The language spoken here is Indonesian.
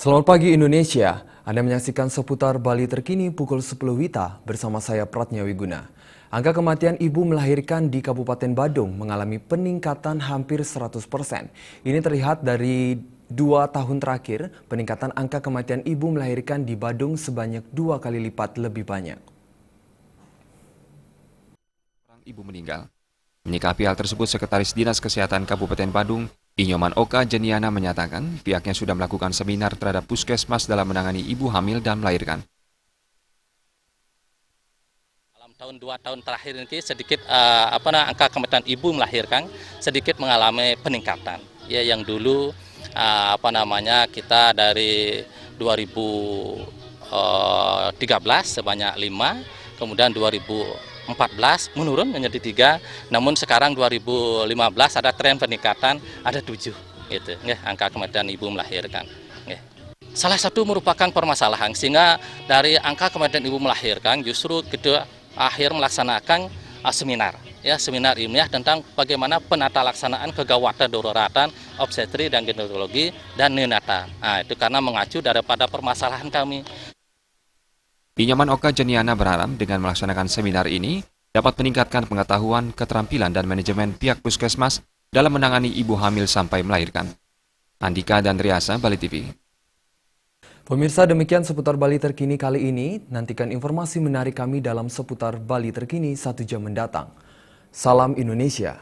Selamat pagi Indonesia, Anda menyaksikan seputar Bali terkini pukul 10 WITA bersama saya Pratnya Wiguna. Angka kematian ibu melahirkan di Kabupaten Badung mengalami peningkatan hampir 100%. Ini terlihat dari 2 tahun terakhir, peningkatan angka kematian ibu melahirkan di Badung sebanyak 2 kali lipat lebih banyak. Ibu meninggal. Menyikapi hal tersebut, Sekretaris Dinas Kesehatan Kabupaten Badung, Inyoman Oka Jeniana menyatakan pihaknya sudah melakukan seminar terhadap puskesmas dalam menangani ibu hamil dan melahirkan. Dalam tahun 2 tahun terakhir ini sedikit angka kematian ibu melahirkan sedikit mengalami peningkatan. Ya, yang dulu kita dari 2013 sebanyak 5, kemudian 2014 menurun menjadi 3, namun sekarang 2015 ada tren peningkatan, ada 7 gitu, angka kematian ibu melahirkan. Salah satu merupakan permasalahan sehingga dari angka kematian ibu melahirkan justru kita akhir melaksanakan seminar ilmiah tentang bagaimana penata laksanaan kegawatan daruratan obstetri dan ginekologi dan neonata. Itu karena mengacu daripada permasalahan kami. Inyoman Oka Jeniana berharap dengan melaksanakan seminar ini dapat meningkatkan pengetahuan, keterampilan, dan manajemen pihak puskesmas dalam menangani ibu hamil sampai melahirkan. Andika dan Riasa, Bali TV. Pemirsa, demikian seputar Bali terkini kali ini. Nantikan informasi menarik kami dalam seputar Bali terkini 1 jam mendatang. Salam Indonesia.